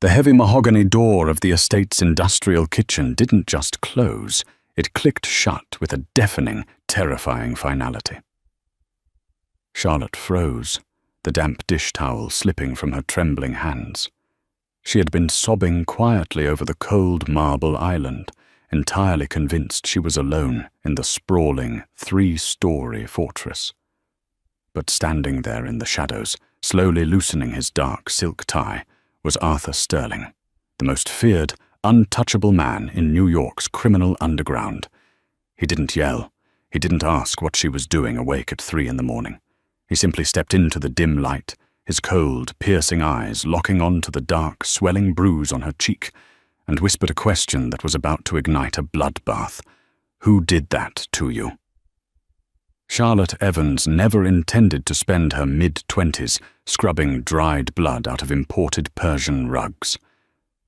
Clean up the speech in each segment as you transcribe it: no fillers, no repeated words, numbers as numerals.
The heavy mahogany door of the estate's industrial kitchen didn't just close, it clicked shut with a deafening, terrifying finality. Charlotte froze, the damp dish towel slipping from her trembling hands. She had been sobbing quietly over the cold marble island, entirely convinced she was alone in the sprawling, 3-story fortress. But standing there in the shadows, slowly loosening his dark silk tie, was Arthur Sterling, the most feared, untouchable man in New York's criminal underground. He didn't yell. He didn't ask what she was doing awake at 3 a.m. He simply stepped into the dim light, his cold, piercing eyes locking onto the dark, swelling bruise on her cheek, and whispered a question that was about to ignite a bloodbath. "Who did that to you?" Charlotte Evans never intended to spend her mid-20s scrubbing dried blood out of imported Persian rugs.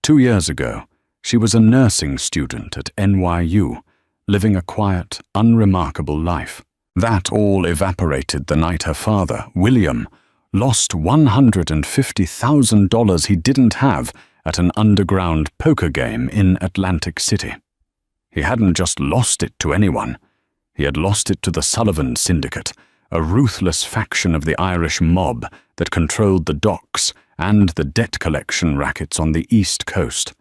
2 years ago, she was a nursing student at NYU, living a quiet, unremarkable life. That all evaporated the night her father, William, lost $150,000 he didn't have at an underground poker game in Atlantic City. He hadn't just lost it to anyone. He had lost it to the Sullivan Syndicate, a ruthless faction of the Irish mob that controlled the docks and the debt collection rackets on the East Coast.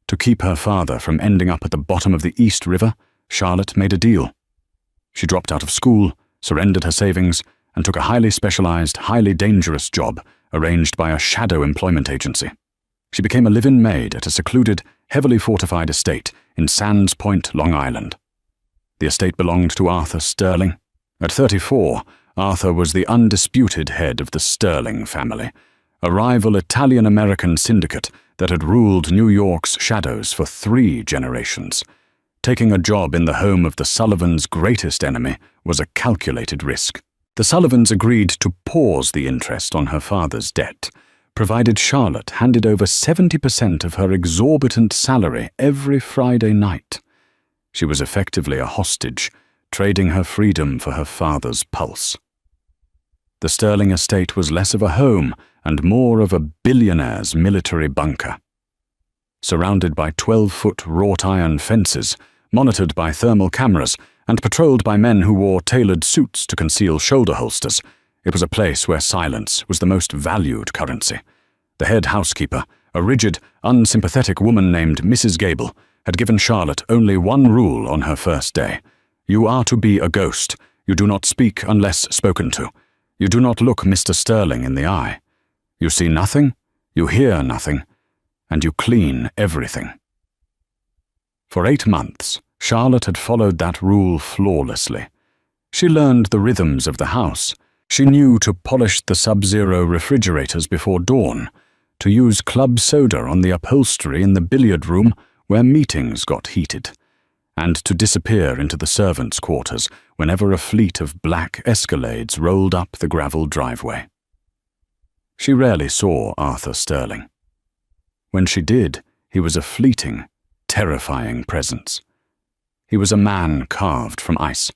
To keep her father from ending up at the bottom of the East River, Charlotte made a deal. She dropped out of school, surrendered her savings, and took a highly specialized, highly dangerous job arranged by a shadow employment agency. She became a live-in maid at a secluded, heavily fortified estate in Sands Point, Long Island. The estate belonged to Arthur Sterling. At 34, Arthur was the undisputed head of the Sterling family, a rival Italian-American syndicate that had ruled New York's shadows for 3 generations. Taking a job in the home of the Sullivans' greatest enemy was a calculated risk. The Sullivans agreed to pause the interest on her father's debt, provided Charlotte handed over 70% of her exorbitant salary every Friday night. She was effectively a hostage, trading her freedom for her father's pulse. The Sterling estate was less of a home and more of a billionaire's military bunker. Surrounded by 12-foot wrought-iron fences, monitored by thermal cameras, and patrolled by men who wore tailored suits to conceal shoulder holsters, it was a place where silence was the most valued currency. The head housekeeper, a rigid, unsympathetic woman named Mrs. Gable, had given Charlotte only one rule on her first day. You are to be a ghost. You do not speak unless spoken to. You do not look Mr. Sterling in the eye. You see nothing, you hear nothing, and you clean everything. For 8 months, Charlotte had followed that rule flawlessly. She learned the rhythms of the house. She knew to polish the sub-zero refrigerators before dawn, to use club soda on the upholstery in the billiard room where meetings got heated, and to disappear into the servants' quarters whenever a fleet of black Escalades rolled up the gravel driveway. She rarely saw Arthur Sterling. When she did, he was a fleeting, terrifying presence. He was a man carved from ice,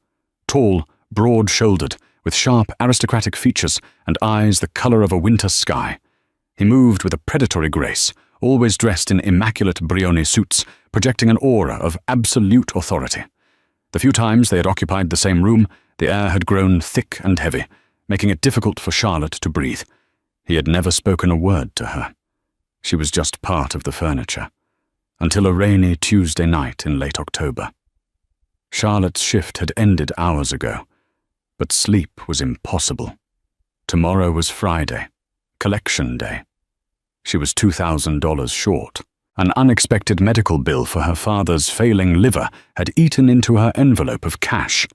tall, broad-shouldered, with sharp aristocratic features and eyes the color of a winter sky. He moved with a predatory grace, always dressed in immaculate Brioni suits, projecting an aura of absolute authority. The few times they had occupied the same room, the air had grown thick and heavy, making it difficult for Charlotte to breathe. He had never spoken a word to her. She was just part of the furniture, until a rainy Tuesday night in late October. Charlotte's shift had ended hours ago, but sleep was impossible. Tomorrow was Friday, collection day. She was $2,000 short. An unexpected medical bill for her father's failing liver had eaten into her envelope of cash.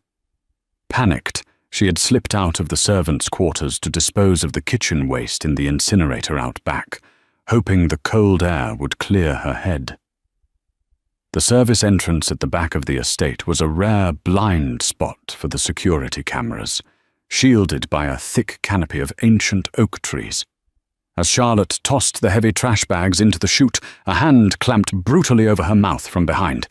Panicked, she had slipped out of the servants' quarters to dispose of the kitchen waste in the incinerator out back, hoping the cold air would clear her head. The service entrance at the back of the estate was a rare blind spot for the security cameras, shielded by a thick canopy of ancient oak trees. As Charlotte tossed the heavy trash bags into the chute, a hand clamped brutally over her mouth from behind.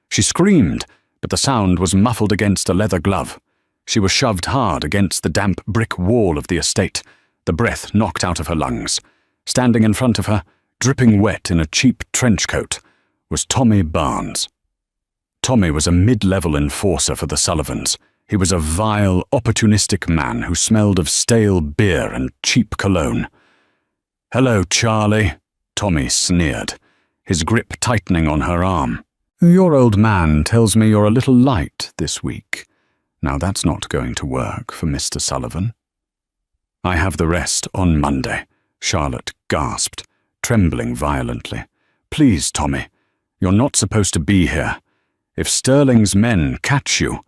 She screamed, but the sound was muffled against a leather glove. She was shoved hard against the damp brick wall of the estate, the breath knocked out of her lungs. Standing in front of her, dripping wet in a cheap trench coat, was Tommy Barnes. Tommy was a mid-level enforcer for the Sullivans. He was a vile, opportunistic man who smelled of stale beer and cheap cologne. "Hello, Charlie," Tommy sneered, his grip tightening on her arm. "Your old man tells me you're a little light this week. Now that's not going to work for Mr. Sullivan." "I have the rest on Monday," Charlotte gasped, trembling violently. "Please, Tommy, you're not supposed to be here. If Sterling's men catch you—"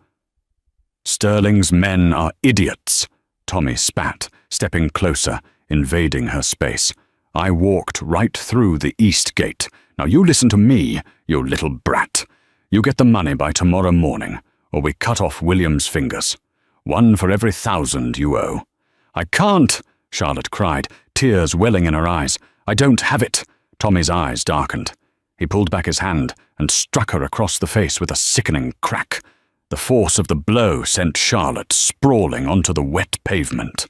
"Sterling's men are idiots," Tommy spat, stepping closer, invading her space. "I walked right through the east gate. Now you listen to me, you little brat. You get the money by tomorrow morning, or we cut off William's fingers. 1 for every 1,000 you owe." "I can't," Charlotte cried, tears welling in her eyes. "I don't have it." Tommy's eyes darkened. He pulled back his hand and struck her across the face with a sickening crack. The force of the blow sent Charlotte sprawling onto the wet pavement.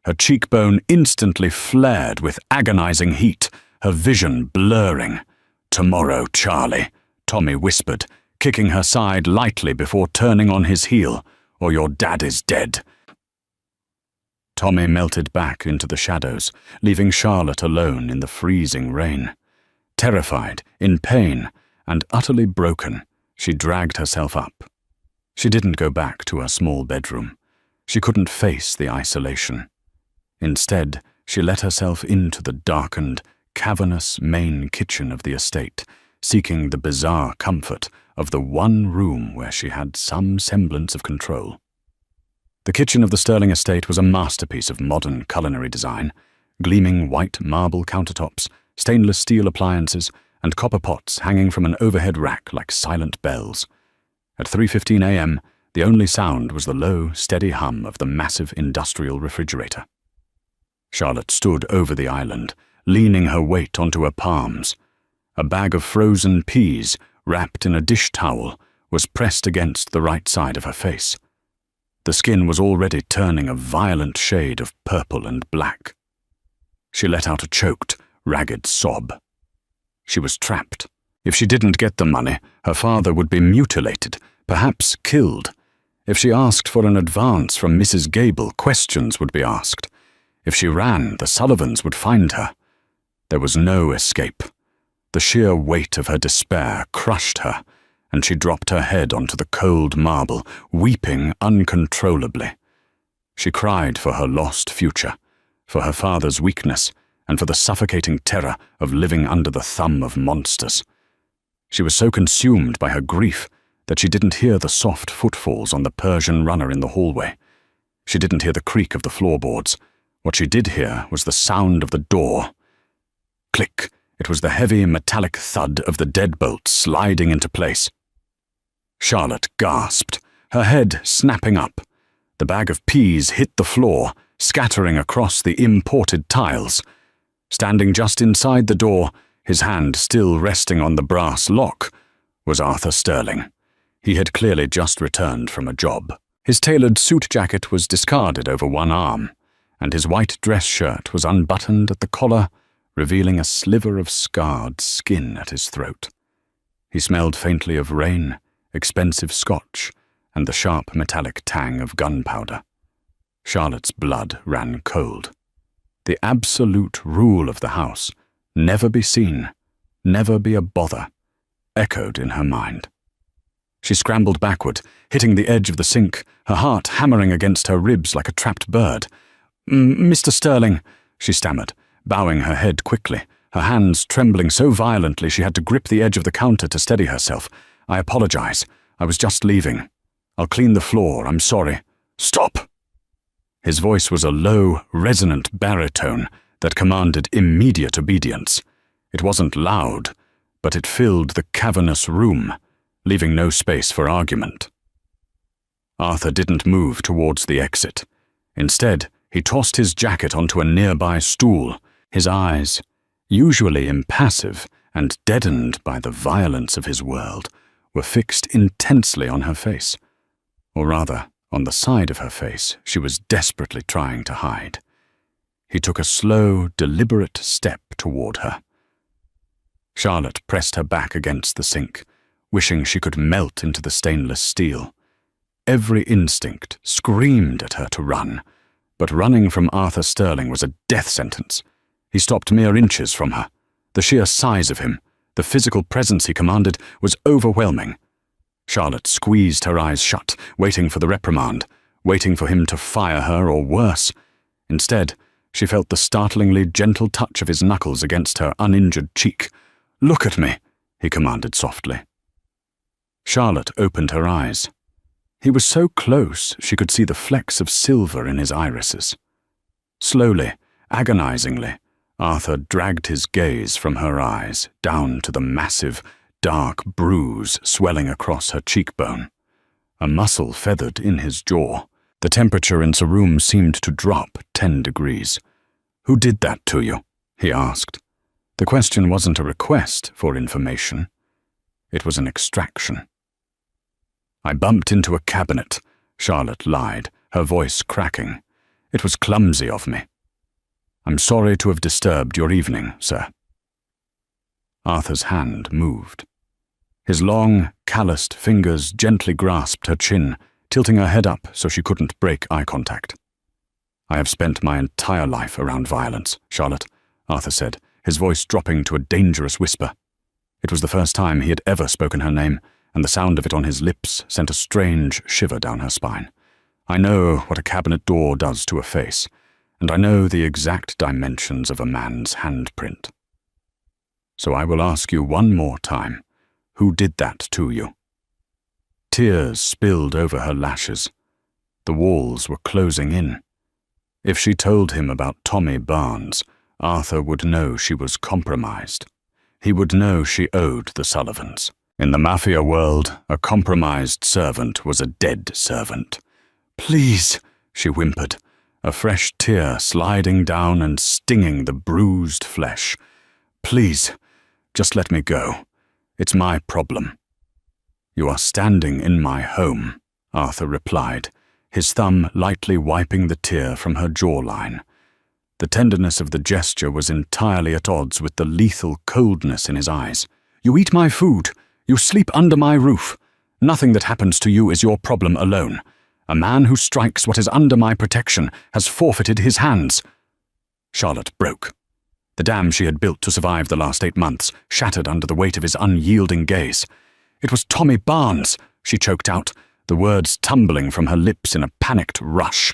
Her cheekbone instantly flared with agonizing heat, her vision blurring. "Tomorrow, Charlie," Tommy whispered, kicking her side lightly before turning on his heel, "or your dad is dead." Tommy melted back into the shadows, leaving Charlotte alone in the freezing rain. Terrified, in pain, and utterly broken, she dragged herself up. She didn't go back to her small bedroom. She couldn't face the isolation. Instead, she let herself into the darkened, cavernous main kitchen of the estate, seeking the bizarre comfort of the one room where she had some semblance of control. The kitchen of the Sterling estate was a masterpiece of modern culinary design, gleaming white marble countertops, stainless steel appliances, and copper pots hanging from an overhead rack like silent bells. At 3:15 a.m., the only sound was the low, steady hum of the massive industrial refrigerator. Charlotte stood over the island, leaning her weight onto her palms. A bag of frozen peas, wrapped in a dish towel, was pressed against the right side of her face. The skin was already turning a violent shade of purple and black. She let out a choked, ragged sob. She was trapped. If she didn't get the money, her father would be mutilated, perhaps killed. If she asked for an advance from Mrs. Gable, questions would be asked. If she ran, the Sullivans would find her. There was no escape. The sheer weight of her despair crushed her, and she dropped her head onto the cold marble, weeping uncontrollably. She cried for her lost future, for her father's weakness, and for the suffocating terror of living under the thumb of monsters. She was so consumed by her grief that she didn't hear the soft footfalls on the Persian runner in the hallway. She didn't hear the creak of the floorboards. What she did hear was the sound of the door. Click! It was the heavy metallic thud of the deadbolt sliding into place. Charlotte gasped, her head snapping up. The bag of peas hit the floor, scattering across the imported tiles. Standing just inside the door, his hand still resting on the brass lock, was Arthur Sterling. He had clearly just returned from a job. His tailored suit jacket was discarded over one arm, and his white dress shirt was unbuttoned at the collar, revealing a sliver of scarred skin at his throat. He smelled faintly of rain, expensive scotch, and the sharp metallic tang of gunpowder. Charlotte's blood ran cold. The absolute rule of the house, never be seen, never be a bother, echoed in her mind. She scrambled backward, hitting the edge of the sink, her heart hammering against her ribs like a trapped bird. "Mr. Sterling," she stammered, bowing her head quickly, her hands trembling so violently she had to grip the edge of the counter to steady herself. "I apologize. I was just leaving. I'll clean the floor. I'm sorry." "Stop!" His voice was a low, resonant baritone that commanded immediate obedience. It wasn't loud, but it filled the cavernous room, leaving no space for argument. Arthur didn't move towards the exit. Instead, he tossed his jacket onto a nearby stool. His eyes, usually impassive and deadened by the violence of his world, were fixed intensely on her face. Or rather, on the side of her face she was desperately trying to hide. He took a slow, deliberate step toward her. Charlotte pressed her back against the sink, wishing she could melt into the stainless steel. Every instinct screamed at her to run, but running from Arthur Sterling was a death sentence. He stopped mere inches from her. The sheer size of him, the physical presence he commanded, was overwhelming. Charlotte squeezed her eyes shut, waiting for the reprimand, waiting for him to fire her or worse. Instead, she felt the startlingly gentle touch of his knuckles against her uninjured cheek. "Look at me," he commanded softly. Charlotte opened her eyes. He was so close she could see the flecks of silver in his irises. Slowly, agonizingly, Arthur dragged his gaze from her eyes down to the massive, dark bruise swelling across her cheekbone. A muscle feathered in his jaw. The temperature in the room seemed to drop 10 degrees. "Who did that to you?" he asked. The question wasn't a request for information. It was an extraction. "I bumped into a cabinet," Charlotte lied, her voice cracking. "It was clumsy of me. I'm sorry to have disturbed your evening, sir." Arthur's hand moved. His long, calloused fingers gently grasped her chin, tilting her head up so she couldn't break eye contact. "I have spent my entire life around violence, Charlotte," Arthur said, his voice dropping to a dangerous whisper. It was the first time he had ever spoken her name, and the sound of it on his lips sent a strange shiver down her spine. "I know what a cabinet door does to a face, and I know the exact dimensions of a man's handprint. So I will ask you one more time, who did that to you?" Tears spilled over her lashes. The walls were closing in. If she told him about Tommy Barnes, Arthur would know she was compromised. He would know she owed the Sullivans. In the Mafia world, a compromised servant was a dead servant. "Please," she whimpered, a fresh tear sliding down and stinging the bruised flesh. "Please, just let me go. It's my problem." "You are standing in my home," Arthur replied, his thumb lightly wiping the tear from her jawline. The tenderness of the gesture was entirely at odds with the lethal coldness in his eyes. "You eat my food. You sleep under my roof. Nothing that happens to you is your problem alone. A man who strikes what is under my protection has forfeited his hands." Charlotte broke. The dam she had built to survive the last 8 months shattered under the weight of his unyielding gaze. "It was Tommy Barnes," she choked out, the words tumbling from her lips in a panicked rush.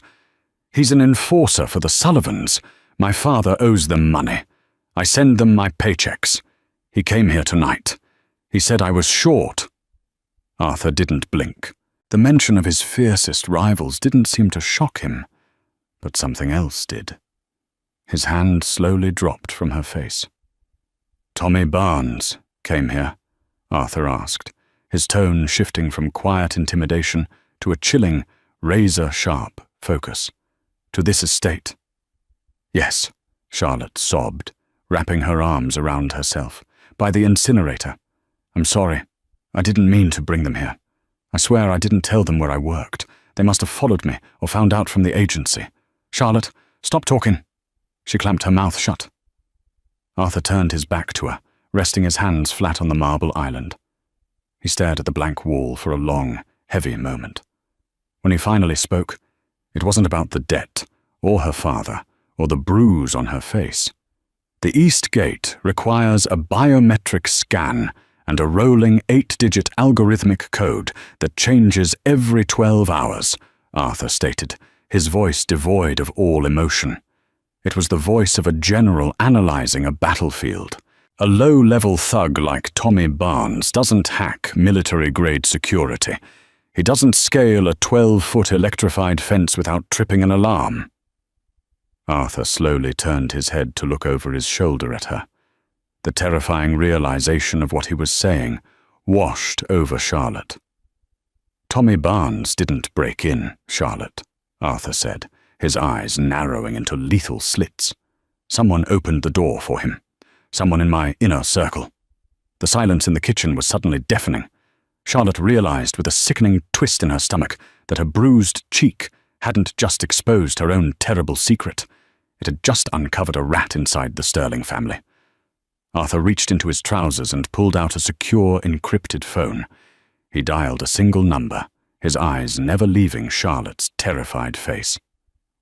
"He's an enforcer for the Sullivans. My father owes them money. I send them my paychecks. He came here tonight. He said I was short." Arthur didn't blink. The mention of his fiercest rivals didn't seem to shock him, but something else did. His hand slowly dropped from her face. "Tommy Barnes came here?" Arthur asked, his tone shifting from quiet intimidation to a chilling, razor-sharp focus. "To this estate?" "Yes," Charlotte sobbed, wrapping her arms around herself. "By the incinerator. I'm sorry. I didn't mean to bring them here. I swear I didn't tell them where I worked. They must have followed me or found out from the agency. Charlotte, stop talking." She clamped her mouth shut. Arthur turned his back to her, resting his hands flat on the marble island. He stared at the blank wall for a long, heavy moment. When he finally spoke, it wasn't about the debt, or her father, or the bruise on her face. "The East Gate requires a biometric scan and a rolling 8-digit algorithmic code that changes every 12 hours, Arthur stated, his voice devoid of all emotion. It was the voice of a general analyzing a battlefield. A low-level thug like Tommy Barnes doesn't hack military-grade security. He doesn't scale a 12-foot electrified fence without tripping an alarm." Arthur slowly turned his head to look over his shoulder at her. The terrifying realization of what he was saying washed over Charlotte. "Tommy Barnes didn't break in, Charlotte," Arthur said, his eyes narrowing into lethal slits. "Someone opened the door for him. Someone in my inner circle." The silence in the kitchen was suddenly deafening. Charlotte realized with a sickening twist in her stomach that her bruised cheek hadn't just exposed her own terrible secret. It had just uncovered a rat inside the Sterling family. Arthur reached into his trousers and pulled out a secure, encrypted phone. He dialed a single number, his eyes never leaving Charlotte's terrified face.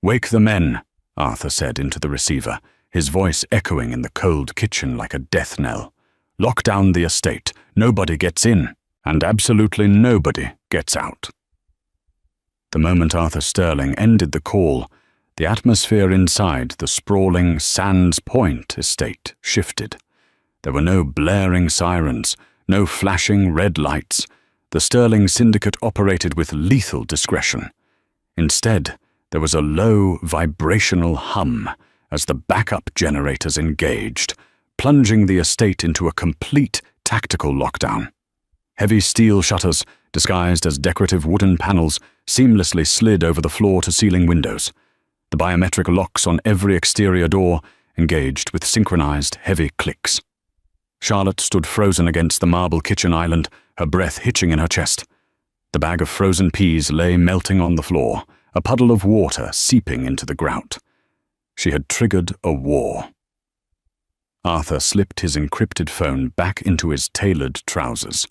"Wake the men," Arthur said into the receiver, his voice echoing in the cold kitchen like a death knell. "Lock down the estate. Nobody gets in, and absolutely nobody gets out." The moment Arthur Sterling ended the call, the atmosphere inside the sprawling Sands Point estate shifted. There were no blaring sirens, no flashing red lights. The Sterling syndicate operated with lethal discretion. Instead, there was a low, vibrational hum as the backup generators engaged, plunging the estate into a complete tactical lockdown. Heavy steel shutters, disguised as decorative wooden panels, seamlessly slid over the floor-to-ceiling windows. The biometric locks on every exterior door engaged with synchronized heavy clicks. Charlotte stood frozen against the marble kitchen island, her breath hitching in her chest. The bag of frozen peas lay melting on the floor, a puddle of water seeping into the grout. She had triggered a war. Arthur slipped his encrypted phone back into his tailored trousers.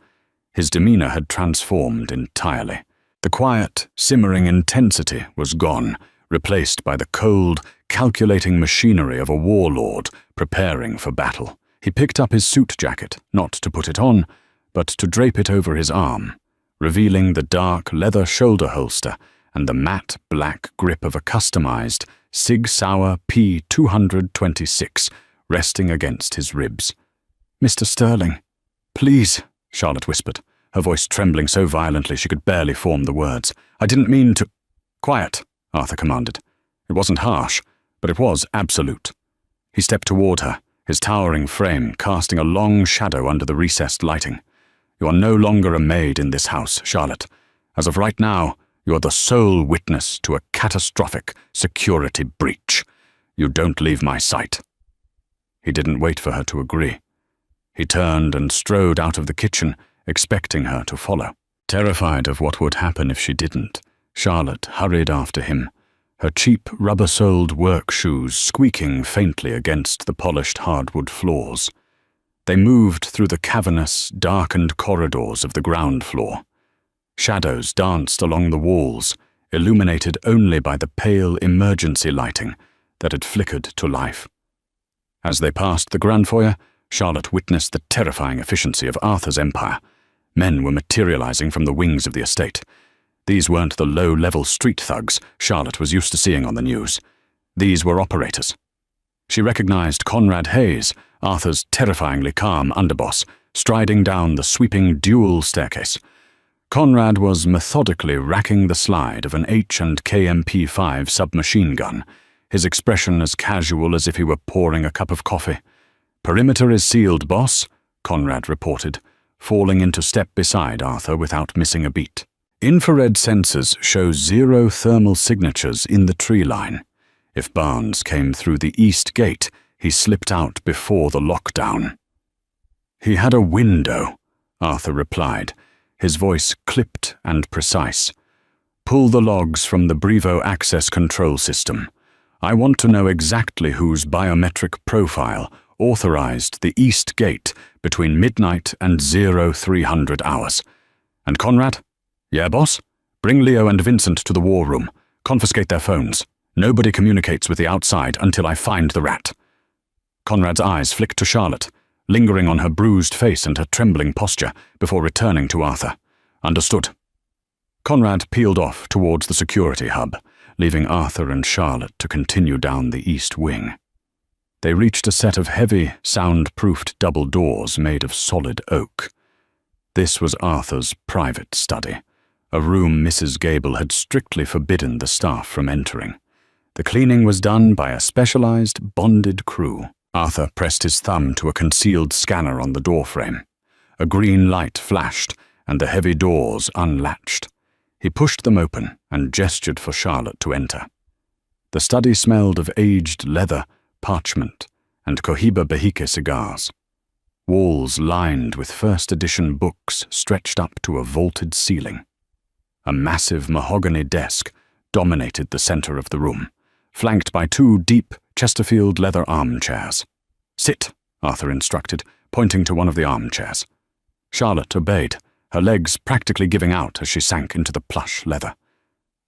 His demeanor had transformed entirely. The quiet, simmering intensity was gone, replaced by the cold, calculating machinery of a warlord preparing for battle. He picked up his suit jacket, not to put it on, but to drape it over his arm, revealing the dark leather shoulder holster and the matte black grip of a customized Sig Sauer P226 resting against his ribs. "Mr. Sterling, please," Charlotte whispered, her voice trembling so violently she could barely form the words. "I didn't mean to—" "Quiet," Arthur commanded. It wasn't harsh, but it was absolute. He stepped toward her, his towering frame casting a long shadow under the recessed lighting. "You are no longer a maid in this house, Charlotte. As of right now, you are the sole witness to a catastrophic security breach. You don't leave my sight." He didn't wait for her to agree. He turned and strode out of the kitchen, expecting her to follow. Terrified of what would happen if she didn't, Charlotte hurried after him, her cheap rubber-soled work shoes squeaking faintly against the polished hardwood floors. They moved through the cavernous, darkened corridors of the ground floor. Shadows danced along the walls, illuminated only by the pale emergency lighting that had flickered to life. As they passed the grand foyer, Charlotte witnessed the terrifying efficiency of Arthur's empire. Men were materializing from the wings of the estate. These weren't the low-level street thugs Charlotte was used to seeing on the news. These were operators. She recognized Conrad Hayes, Arthur's terrifyingly calm underboss, striding down the sweeping dual staircase. Conrad was methodically racking the slide of an H&K MP5 submachine gun, his expression as casual as if he were pouring a cup of coffee. "Perimeter is sealed, boss," Conrad reported, falling into step beside Arthur without missing a beat. Infrared sensors show 0 thermal signatures in the tree line. If Barnes came through the east gate, he slipped out before the lockdown. "He had a window," Arthur replied, his voice clipped and precise. "Pull the logs from the Brevo access control system. I want to know exactly whose biometric profile authorized the east gate between midnight and 0300 hours. And Conrad? Yeah, boss? Bring Leo and Vincent to the war room. Confiscate their phones. Nobody communicates with the outside until I find the rat." Conrad's eyes flicked to Charlotte, lingering on her bruised face and her trembling posture before returning to Arthur. "Understood." Conrad peeled off towards the security hub, leaving Arthur and Charlotte to continue down the east wing. They reached a set of heavy, sound-proofed double doors made of solid oak. This was Arthur's private study, a room Mrs. Gable had strictly forbidden the staff from entering. The cleaning was done by a specialized, bonded crew. Arthur pressed his thumb to a concealed scanner on the doorframe. A green light flashed, and the heavy doors unlatched. He pushed them open and gestured for Charlotte to enter. The study smelled of aged leather, parchment, and Cohiba Behike cigars. Walls lined with first-edition books stretched up to a vaulted ceiling. A massive mahogany desk dominated the center of the room, flanked by 2 deep Chesterfield leather armchairs. "Sit," Arthur instructed, pointing to one of the armchairs. Charlotte obeyed, her legs practically giving out as she sank into the plush leather.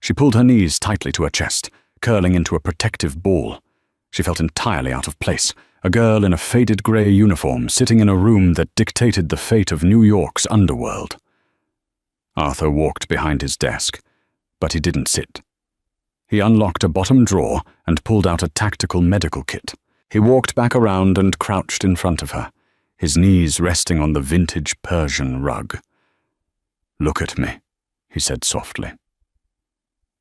She pulled her knees tightly to her chest, curling into a protective ball. She felt entirely out of place, a girl in a faded grey uniform sitting in a room that dictated the fate of New York's underworld. Arthur walked behind his desk, but he didn't sit. He unlocked a bottom drawer and pulled out a tactical medical kit. He walked back around and crouched in front of her, his knees resting on the vintage Persian rug. "Look at me," he said softly.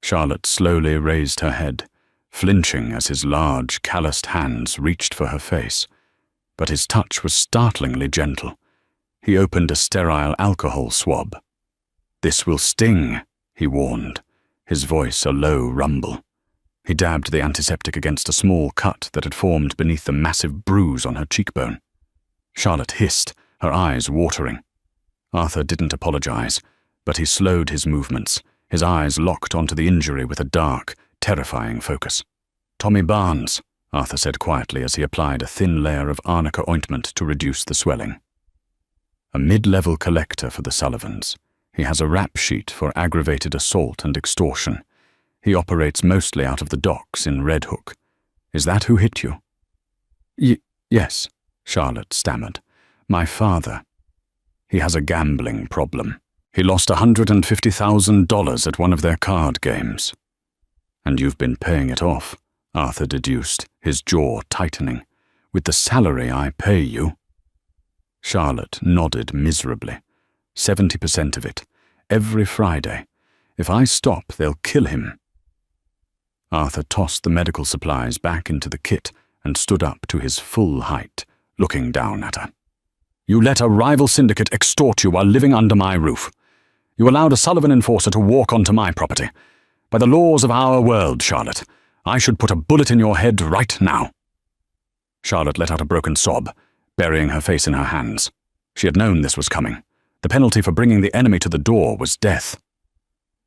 Charlotte slowly raised her head, flinching as his large, calloused hands reached for her face. But his touch was startlingly gentle. He opened a sterile alcohol swab. "This will sting," he warned, his voice a low rumble. He dabbed the antiseptic against a small cut that had formed beneath the massive bruise on her cheekbone. Charlotte hissed, her eyes watering. Arthur didn't apologize, but he slowed his movements, his eyes locked onto the injury with a dark, terrifying focus. "Tommy Barnes," Arthur said quietly as he applied a thin layer of arnica ointment to reduce the swelling. "A mid-level collector for the Sullivans. He has a rap sheet for aggravated assault and extortion. He operates mostly out of the docks in Red Hook. Is that who hit you?" Yes," Charlotte stammered. "My father. He has a gambling problem. He lost $150,000 at one of their card games." "And you've been paying it off," Arthur deduced, his jaw tightening. "With the salary I pay you." Charlotte nodded miserably. 70% of it. Every Friday. If I stop, they'll kill him. Arthur tossed the medical supplies back into the kit and stood up to his full height, looking down at her. "You let a rival syndicate extort you while living under my roof. You allowed a Sullivan enforcer to walk onto my property. By the laws of our world, Charlotte, I should put a bullet in your head right now." Charlotte let out a broken sob, burying her face in her hands. She had known this was coming. The penalty for bringing the enemy to the door was death.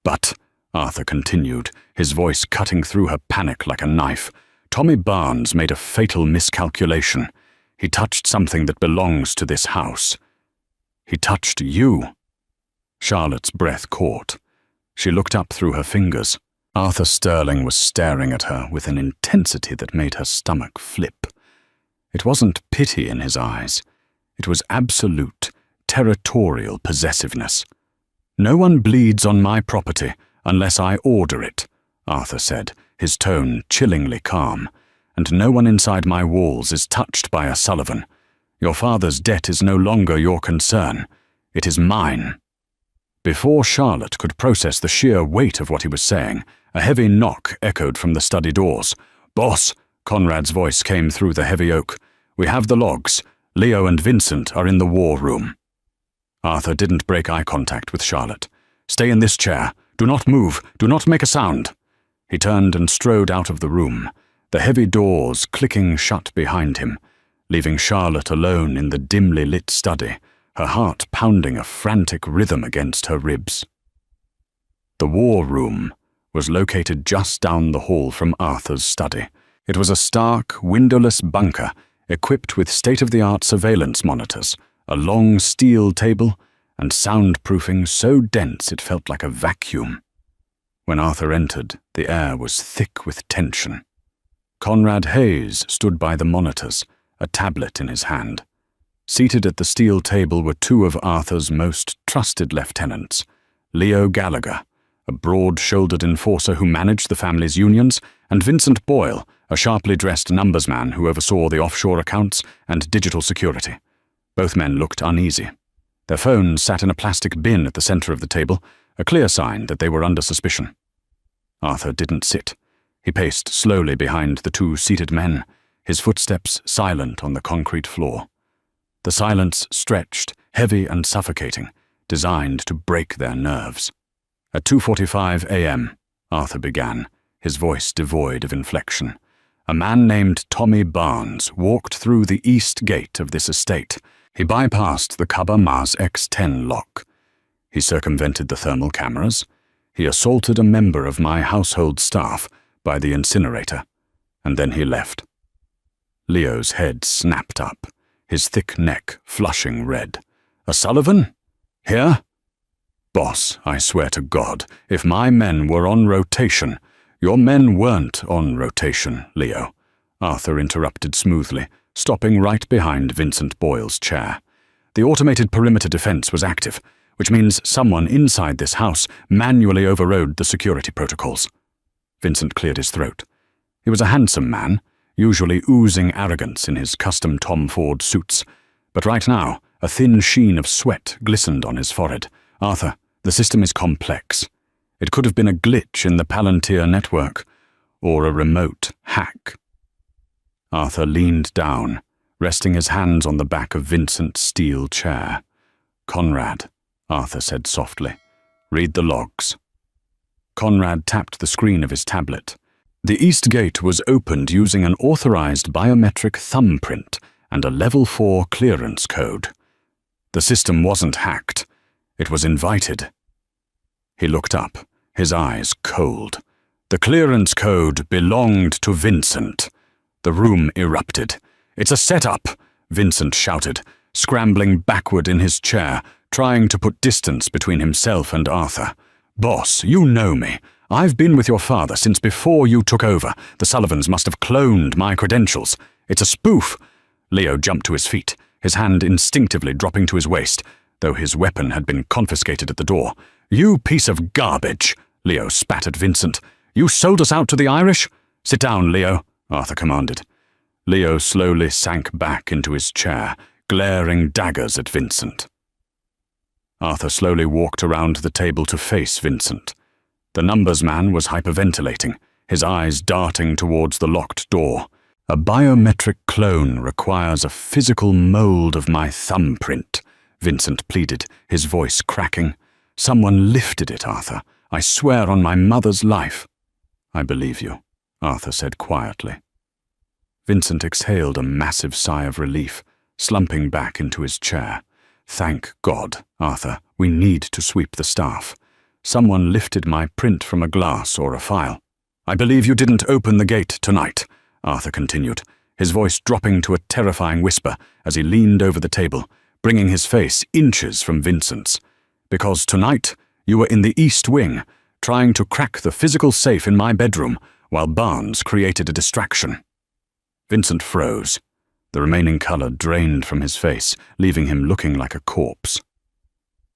"But," Arthur continued, his voice cutting through her panic like a knife, "Tommy Barnes made a fatal miscalculation. He touched something that belongs to this house. He touched you." Charlotte's breath caught. She looked up through her fingers. Arthur Sterling was staring at her with an intensity that made her stomach flip. It wasn't pity in his eyes. It was absolute, territorial possessiveness. "No one bleeds on my property unless I order it," Arthur said, his tone chillingly calm. "And no one inside my walls is touched by a Sullivan. Your father's debt is no longer your concern. It is mine." Before Charlotte could process the sheer weight of what he was saying, a heavy knock echoed from the study doors. "Boss," Conrad's voice came through the heavy oak. "We have the logs. Leo and Vincent are in the war room." Arthur didn't break eye contact with Charlotte. "Stay in this chair. Do not move. Do not make a sound." He turned and strode out of the room, the heavy doors clicking shut behind him, leaving Charlotte alone in the dimly lit study, her heart pounding a frantic rhythm against her ribs. The war room was located just down the hall from Arthur's study. It was a stark, windowless bunker equipped with state-of-the-art surveillance monitors, a long steel table, and soundproofing so dense it felt like a vacuum. When Arthur entered, the air was thick with tension. Conrad Hayes stood by the monitors, a tablet in his hand. Seated at the steel table were two of Arthur's most trusted lieutenants, Leo Gallagher, a broad-shouldered enforcer who managed the family's unions, and Vincent Boyle, a sharply dressed numbersman who oversaw the offshore accounts and digital security. Both men looked uneasy. Their phones sat in a plastic bin at the center of the table, a clear sign that they were under suspicion. Arthur didn't sit. He paced slowly behind the two seated men, his footsteps silent on the concrete floor. The silence stretched, heavy and suffocating, designed to break their nerves. At 2:45 a.m., Arthur began, his voice devoid of inflection. A man named Tommy Barnes walked through the east gate of this estate. He bypassed the Cubba Mars X10 lock. He circumvented the thermal cameras. He assaulted a member of my household staff by the incinerator, and then he left. Leo's head snapped up, his thick neck flushing red. "O'Sullivan? Here?" "Boss, I swear to God, if my men were on rotation—" "Your men weren't on rotation, Leo," Arthur interrupted smoothly, stopping right behind Vincent Boyle's chair. "The automated perimeter defense was active, which means someone inside this house manually overrode the security protocols." Vincent cleared his throat. He was a handsome man, usually oozing arrogance in his custom Tom Ford suits, but right now a thin sheen of sweat glistened on his forehead. "Arthur, the system is complex. It could have been a glitch in the Palantir network, or a remote hack." Arthur leaned down, resting his hands on the back of Vincent's steel chair. "Conrad," Arthur said softly, "read the logs." Conrad tapped the screen of his tablet. The east gate was opened using an authorized biometric thumbprint and a Level 4 clearance code. The system wasn't hacked. It was invited. He looked up, his eyes cold. The clearance code belonged to Vincent. The room erupted. "It's a setup," Vincent shouted, scrambling backward in his chair, trying to put distance between himself and Arthur. "Boss, you know me. I've been with your father since before you took over. The Sullivans must have cloned my credentials. It's a spoof." Leo jumped to his feet, his hand instinctively dropping to his waist, though his weapon had been confiscated at the door. "You piece of garbage," Leo spat at Vincent. "You sold us out to the Irish?" "Sit down, Leo," Arthur commanded. Leo slowly sank back into his chair, glaring daggers at Vincent. Arthur slowly walked around the table to face Vincent. The numbers man was hyperventilating, his eyes darting towards the locked door. "A biometric clone requires a physical mold of my thumbprint," Vincent pleaded, his voice cracking. "Someone lifted it, Arthur. I swear on my mother's life." "I believe you," Arthur said quietly. Vincent exhaled a massive sigh of relief, slumping back into his chair. "Thank God, Arthur. We need to sweep the staff. Someone lifted my print from a glass or a file." "I believe you didn't open the gate tonight," Arthur continued, his voice dropping to a terrifying whisper as he leaned over the table, bringing his face inches from Vincent's. "Because tonight you were in the East Wing, trying to crack the physical safe in my bedroom, while Barnes created a distraction." Vincent froze. The remaining color drained from his face, leaving him looking like a corpse.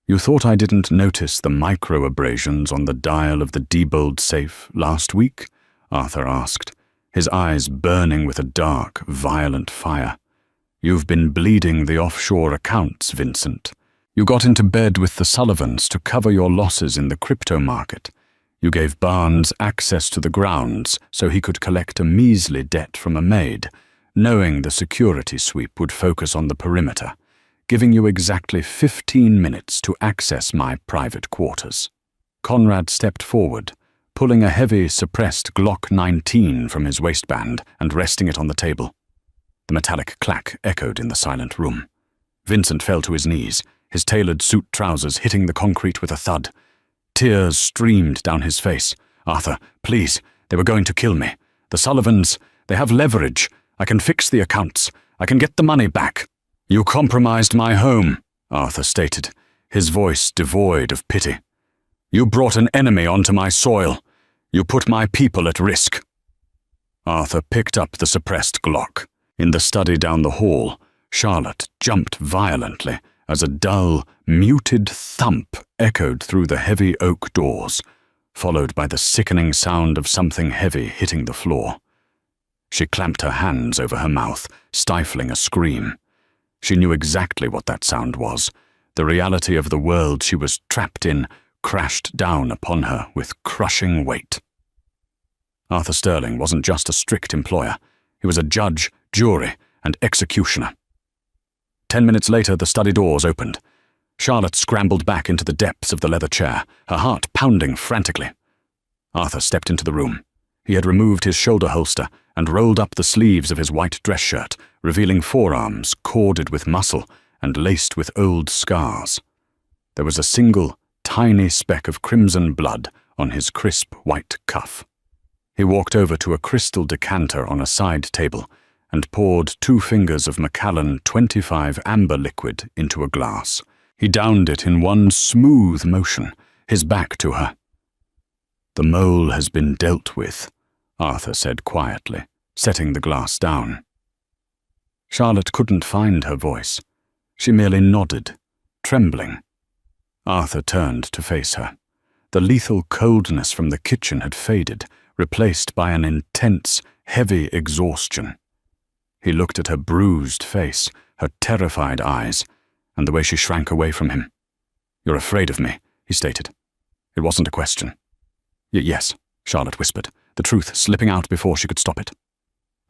"You thought I didn't notice the micro-abrasions on the dial of the Diebold safe last week?" Arthur asked, his eyes burning with a dark, violent fire. "You've been bleeding the offshore accounts, Vincent. You got into bed with the Sullivans to cover your losses in the crypto market. You gave Barnes access to the grounds so he could collect a measly debt from a maid, knowing the security sweep would focus on the perimeter, giving you exactly 15 minutes to access my private quarters." Conrad stepped forward, pulling a heavy, suppressed Glock 19 from his waistband and resting it on the table. The metallic clack echoed in the silent room. Vincent fell to his knees, his tailored suit trousers hitting the concrete with a thud. Tears streamed down his face. "Arthur, please, they were going to kill me. The Sullivans, they have leverage. I can fix the accounts. I can get the money back." "You compromised my home," Arthur stated, his voice devoid of pity. "You brought an enemy onto my soil. You put my people at risk." Arthur picked up the suppressed Glock. In the study down the hall, Charlotte jumped violently as a dull, muted thump echoed through the heavy oak doors, followed by the sickening sound of something heavy hitting the floor. She clamped her hands over her mouth, stifling a scream. She knew exactly what that sound was. The reality of the world she was trapped in crashed down upon her with crushing weight. Arthur Sterling wasn't just a strict employer. He was a judge, jury, and executioner. 10 minutes later, the study doors opened. Charlotte scrambled back into the depths of the leather chair, her heart pounding frantically. Arthur stepped into the room. He had removed his shoulder holster and rolled up the sleeves of his white dress shirt, revealing forearms corded with muscle and laced with old scars. There was a single, tiny speck of crimson blood on his crisp white cuff. He walked over to a crystal decanter on a side table and poured 2 fingers of Macallan 25 amber liquid into a glass. He downed it in one smooth motion, his back to her. "The mole has been dealt with," Arthur said quietly, setting the glass down. Charlotte couldn't find her voice. She merely nodded, trembling. Arthur turned to face her. The lethal coldness from the kitchen had faded, replaced by an intense, heavy exhaustion. He looked at her bruised face, her terrified eyes, and the way she shrank away from him. "You're afraid of me," he stated. It wasn't a question. Yes, Charlotte whispered, the truth slipping out before she could stop it.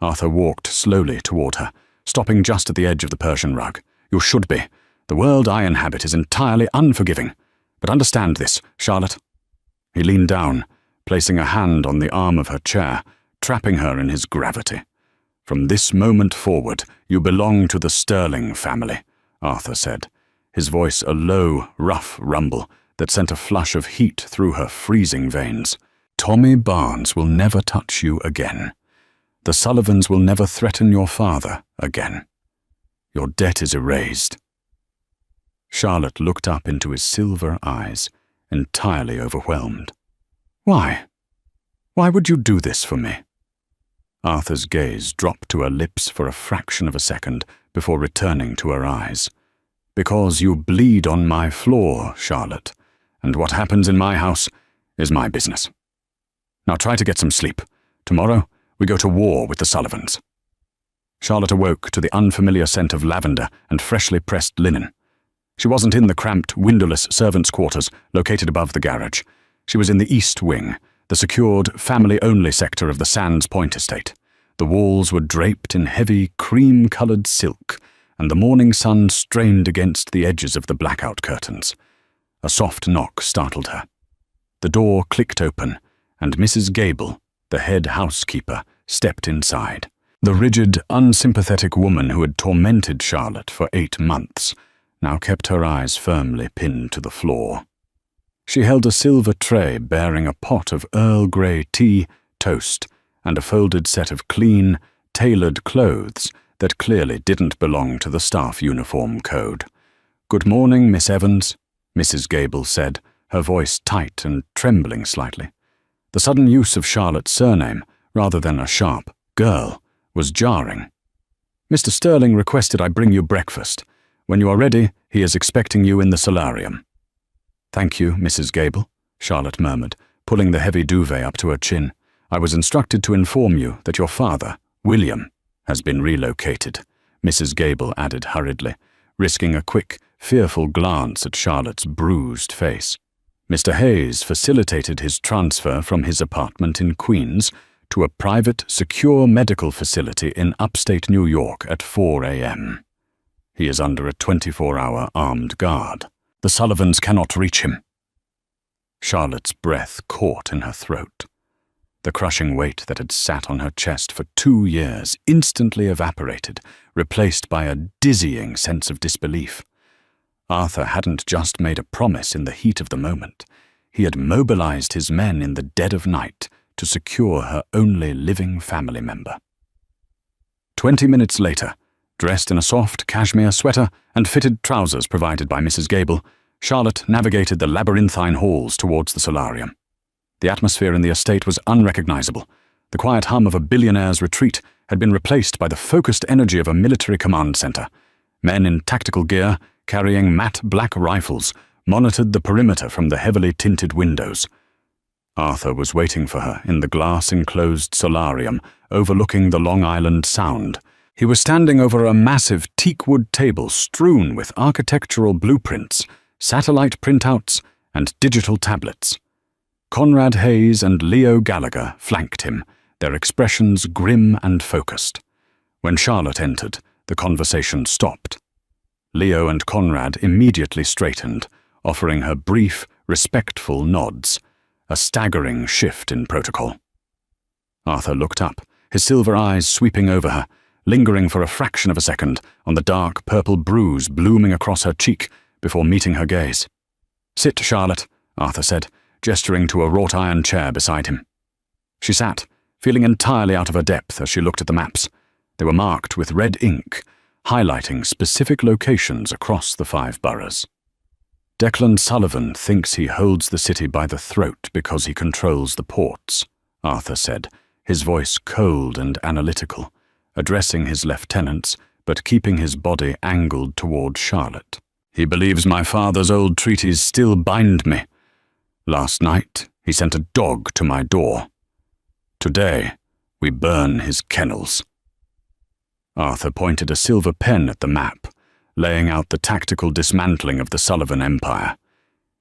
Arthur walked slowly toward her, stopping just at the edge of the Persian rug. "You should be. The world I inhabit is entirely unforgiving. But understand this, Charlotte." He leaned down, placing a hand on the arm of her chair, trapping her in his gravity. "From this moment forward, you belong to the Sterling family," Arthur said, his voice a low, rough rumble that sent a flush of heat through her freezing veins. "Tommy Barnes will never touch you again. The Sullivans will never threaten your father again. Your debt is erased." Charlotte looked up into his silver eyes, entirely overwhelmed. "Why? Why would you do this for me?" Arthur's gaze dropped to her lips for a fraction of a second before returning to her eyes. "Because you bleed on my floor, Charlotte, and what happens in my house is my business. Now try to get some sleep. Tomorrow, we go to war with the Sullivans." Charlotte awoke to the unfamiliar scent of lavender and freshly pressed linen. She wasn't in the cramped, windowless servants' quarters located above the garage. She was in the East Wing, the secured, family-only sector of the Sands Point estate. The walls were draped in heavy, cream-colored silk, and the morning sun strained against the edges of the blackout curtains. A soft knock startled her. The door clicked open, and Mrs. Gable, the head housekeeper, stepped inside. The rigid, unsympathetic woman who had tormented Charlotte for 8 months now kept her eyes firmly pinned to the floor. She held a silver tray bearing a pot of Earl Grey tea, toast, and a folded set of clean, tailored clothes that clearly didn't belong to the staff uniform code. "Good morning, Miss Evans," Mrs. Gable said, her voice tight and trembling slightly. The sudden use of Charlotte's surname, rather than a sharp "girl," was jarring. "Mr. Sterling requested I bring you breakfast. When you are ready, he is expecting you in the solarium." "Thank you, Mrs. Gable," Charlotte murmured, pulling the heavy duvet up to her chin. "I was instructed to inform you that your father, William, has been relocated," Mrs. Gable added hurriedly, risking a quick, fearful glance at Charlotte's bruised face. "Mr. Hayes facilitated his transfer from his apartment in Queens to a private, secure medical facility in upstate New York at 4 a.m. He is under a 24-hour armed guard. The Sullivans cannot reach him." Charlotte's breath caught in her throat. The crushing weight that had sat on her chest for 2 years instantly evaporated, replaced by a dizzying sense of disbelief. Arthur hadn't just made a promise in the heat of the moment. He had mobilized his men in the dead of night to secure her only living family member. 20 minutes later, dressed in a soft cashmere sweater and fitted trousers provided by Mrs. Gable, Charlotte navigated the labyrinthine halls towards the solarium. The atmosphere in the estate was unrecognizable. The quiet hum of a billionaire's retreat had been replaced by the focused energy of a military command center. Men in tactical gear, carrying matte black rifles, monitored the perimeter from the heavily tinted windows. Arthur was waiting for her in the glass-enclosed solarium overlooking the Long Island Sound. He was standing over a massive teakwood table strewn with architectural blueprints, satellite printouts, and digital tablets. Conrad Hayes and Leo Gallagher flanked him, their expressions grim and focused. When Charlotte entered, the conversation stopped. Leo and Conrad immediately straightened, offering her brief, respectful nods, a staggering shift in protocol. Arthur looked up, his silver eyes sweeping over her, lingering for a fraction of a second on the dark purple bruise blooming across her cheek before meeting her gaze. "Sit, Charlotte," Arthur said, gesturing to a wrought-iron chair beside him. She sat, feeling entirely out of her depth as she looked at the maps. They were marked with red ink, highlighting specific locations across the 5 boroughs. Declan Sullivan thinks he holds the city by the throat because he controls the ports, Arthur said, his voice cold and analytical, addressing his lieutenants but keeping his body angled toward Charlotte. He believes my father's old treaties still bind me. Last night, he sent a dog to my door. Today, we burn his kennels. Arthur pointed a silver pen at the map, laying out the tactical dismantling of the Sullivan Empire.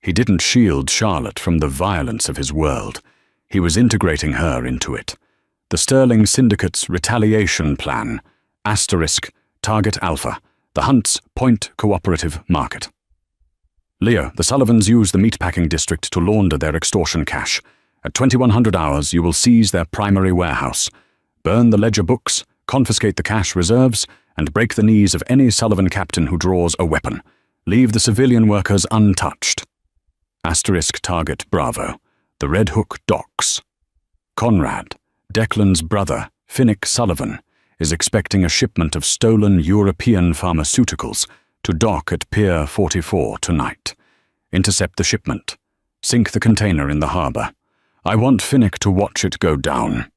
He didn't shield Charlotte from the violence of his world. He was integrating her into it. The Sterling Syndicate's retaliation plan, *Target Alpha, the Hunts Point Cooperative Market. Leo, the Sullivans use the meatpacking district to launder their extortion cash. At 2100 hours, you will seize their primary warehouse, burn the ledger books, confiscate the cash reserves, and break the knees of any Sullivan captain who draws a weapon. Leave the civilian workers untouched. *Target Bravo, the Red Hook Docks. Conrad, Declan's brother, Finnick Sullivan, is expecting a shipment of stolen European pharmaceuticals to dock at Pier 44 tonight. Intercept the shipment. Sink the container in the harbour. I want Finnick to watch it go down.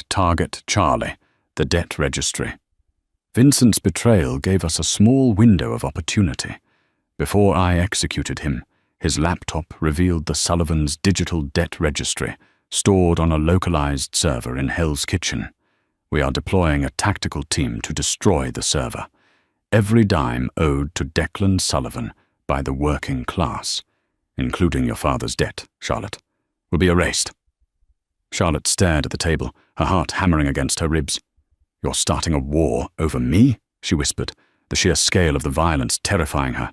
*Target Charlie, the debt registry. Vincent's betrayal gave us a small window of opportunity. Before I executed him, his laptop revealed the Sullivans' digital debt registry, stored on a localized server in Hell's Kitchen. We are deploying a tactical team to destroy the server. Every dime owed to Declan Sullivan by the working class, including your father's debt, Charlotte, will be erased. Charlotte stared at the table, her heart hammering against her ribs. You're starting a war over me? She whispered, the sheer scale of the violence terrifying her.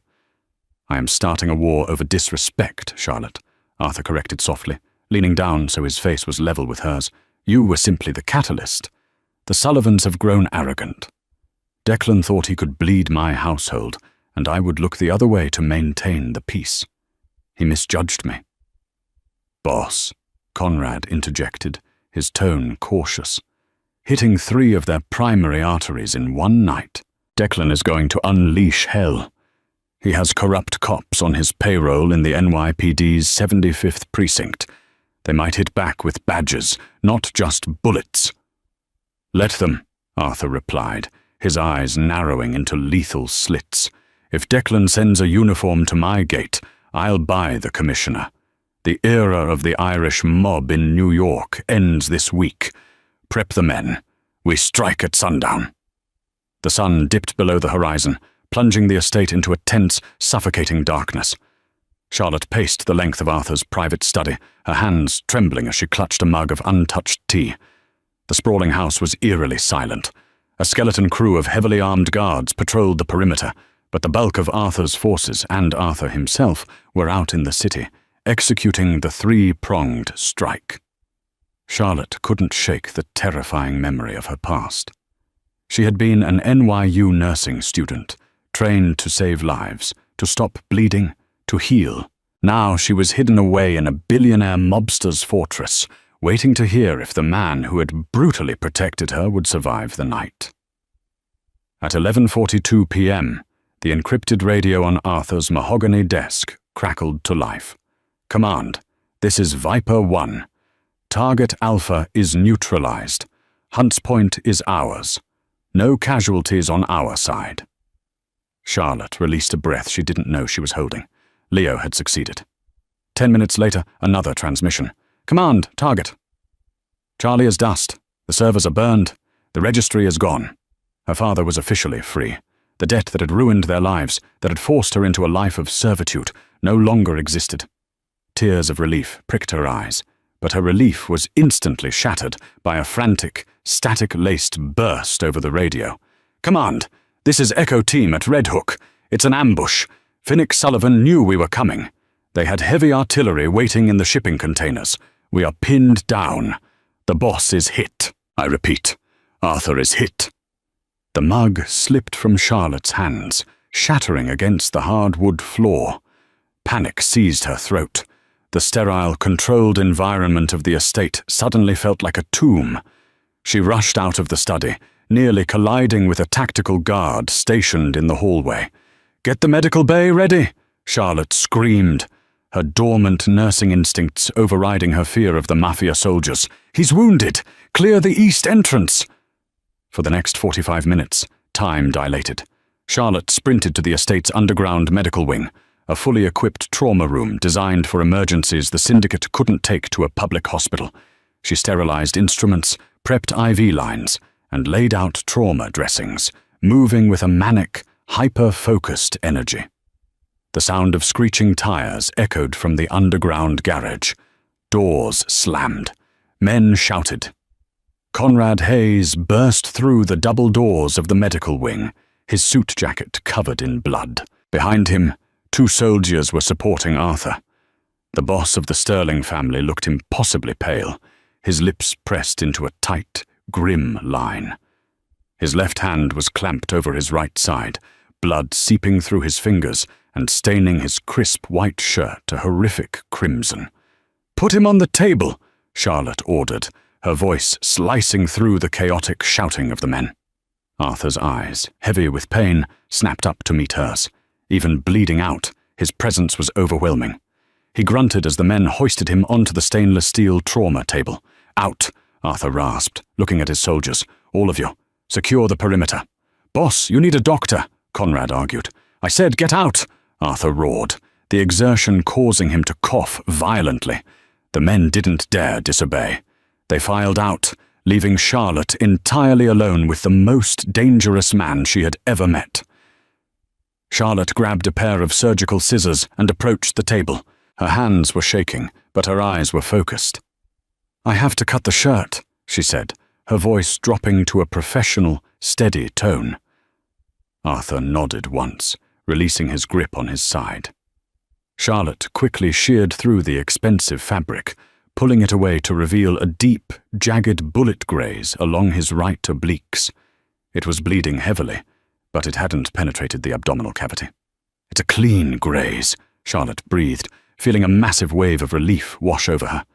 I am starting a war over disrespect, Charlotte, Arthur corrected softly, leaning down so his face was level with hers. You were simply the catalyst. The Sullivans have grown arrogant. Declan thought he could bleed my household, and I would look the other way to maintain the peace. He misjudged me. Boss, Conrad interjected, his tone cautious. Hitting 3 of their primary arteries in one night. Declan is going to unleash hell. He has corrupt cops on his payroll in the NYPD's 75th precinct. They might hit back with badges, not just bullets. Let them, Arthur replied, his eyes narrowing into lethal slits. If Declan sends a uniform to my gate, I'll buy the commissioner. The era of the Irish mob in New York ends this week. Prep the men. We strike at sundown. The sun dipped below the horizon, plunging the estate into a tense, suffocating darkness. Charlotte paced the length of Arthur's private study, her hands trembling as she clutched a mug of untouched tea. The sprawling house was eerily silent. A skeleton crew of heavily armed guards patrolled the perimeter, but the bulk of Arthur's forces and Arthur himself were out in the city, executing the 3-pronged strike. Charlotte couldn't shake the terrifying memory of her past. She had been an NYU nursing student, trained to save lives, to stop bleeding, to heal. Now she was hidden away in a billionaire mobster's fortress, waiting to hear if the man who had brutally protected her would survive the night. At 11:42 p.m., the encrypted radio on Arthur's mahogany desk crackled to life. Command, this is Viper 1. Target Alpha is neutralized. Hunts Point is ours. No casualties on our side. Charlotte released a breath she didn't know she was holding. Leo had succeeded. 10 minutes later, another transmission. Command, target. Charlie is dust. The servers are burned. The registry is gone. Her father was officially free. The debt that had ruined their lives, that had forced her into a life of servitude, no longer existed. Tears of relief pricked her eyes, but her relief was instantly shattered by a frantic, static-laced burst over the radio. Command, this is Echo Team at Red Hook. It's an ambush. Finnick Sullivan knew we were coming. They had heavy artillery waiting in the shipping containers. We are pinned down. The boss is hit. I repeat, Arthur is hit. The mug slipped from Charlotte's hands, shattering against the hardwood floor. Panic seized her throat. The sterile, controlled environment of the estate suddenly felt like a tomb. She rushed out of the study, nearly colliding with a tactical guard stationed in the hallway. "Get the medical bay ready!" Charlotte screamed, her dormant nursing instincts overriding her fear of the Mafia soldiers. "He's wounded! Clear the east entrance!" For the next 45 minutes, time dilated. Charlotte sprinted to the estate's underground medical wing, a fully equipped trauma room designed for emergencies the syndicate couldn't take to a public hospital. She sterilized instruments, prepped IV lines, and laid out trauma dressings, moving with a manic, hyper-focused energy. The sound of screeching tires echoed from the underground garage. Doors slammed. Men shouted. Conrad Hayes burst through the double doors of the medical wing, his suit jacket covered in blood. Behind him, 2 soldiers were supporting Arthur. The boss of the Sterling family looked impossibly pale, his lips pressed into a tight, grim line. His left hand was clamped over his right side, blood seeping through his fingers and staining his crisp white shirt a horrific crimson. "Put him on the table," Charlotte ordered, her voice slicing through the chaotic shouting of the men. Arthur's eyes, heavy with pain, snapped up to meet hers. Even bleeding out, his presence was overwhelming. He grunted as the men hoisted him onto the stainless steel trauma table. "Out," Arthur rasped, looking at his soldiers. "All of you, secure the perimeter." "Boss, you need a doctor," Conrad argued. "I said get out," Arthur roared, the exertion causing him to cough violently. The men didn't dare disobey. They filed out, leaving Charlotte entirely alone with the most dangerous man she had ever met. Charlotte grabbed a pair of surgical scissors and approached the table. Her hands were shaking, but her eyes were focused. "I have to cut the shirt," she said, her voice dropping to a professional, steady tone. Arthur nodded once, releasing his grip on his side. Charlotte quickly sheared through the expensive fabric, pulling it away to reveal a deep, jagged bullet graze along his right obliques. It was bleeding heavily, but it hadn't penetrated the abdominal cavity. "It's a clean graze," Charlotte breathed, feeling a massive wave of relief wash over her.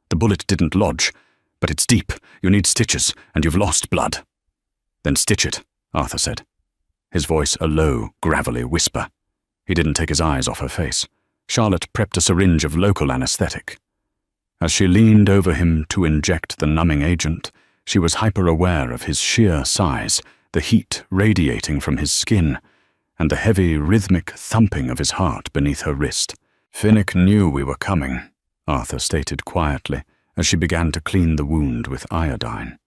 "The bullet didn't lodge, but it's deep. You need stitches, and you've lost blood." "Then stitch it," Arthur said, his voice a low, gravelly whisper. He didn't take his eyes off her face. Charlotte prepped a syringe of local anesthetic. As she leaned over him to inject the numbing agent, she was hyper-aware of his sheer size, the heat radiating from his skin, and the heavy, rhythmic thumping of his heart beneath her wrist. "Finnick knew we were coming," Arthur stated quietly, as she began to clean the wound with iodine.